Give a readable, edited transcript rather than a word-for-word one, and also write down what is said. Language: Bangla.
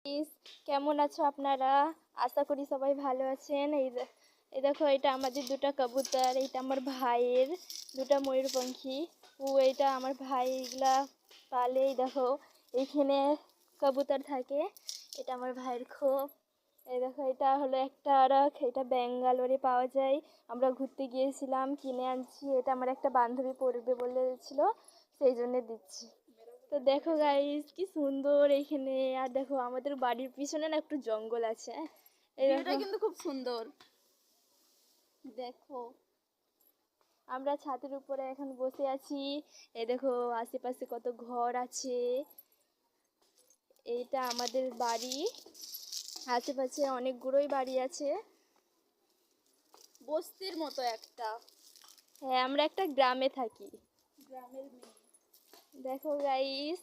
গাইস, কেমন আছো আপনারা? আশা করি সবাই ভালো আছেন। এই দেখো, এটা আমাদের দুটো কবুতর, এটা আমার ভাইয়ের দুটো ময়ূরপঙ্খী। এইটা আমার ভাই এগুলা পালে। এই দেখো, এইখানে কবুতর থাকে, এটা আমার ভাইয়ের খোপ। এই দেখো, এটা হলো একটা আরক, এটা ব্যাঙ্গালোরে পাওয়া যায়। আমরা ঘুরতে গিয়েছিলাম, কিনে আনছি। এটা আমার একটা বান্ধবী পড়বে বলেছিল, সেই জন্যে দিচ্ছি। তো দেখো গাইস, কি সুন্দর এইখানে। আর দেখো, আমাদের বাড়ির পিছনে না একটু জঙ্গল আছে। এই ভিউটা দেখো, কিন্তু খুব সুন্দর। দেখো, আমরা ছাদের উপরে এখন বসে আছি। এই দেখো, আশেপাশে কত ঘর আছে। এইটা আমাদের বাড়ি, আশেপাশে অনেকগুলোই বাড়ি আছে। বস্তির মতো একটা। হ্যাঁ, আমরা একটা গ্রামে থাকি। গ্রামের মেয়ে। দেখো গাইস,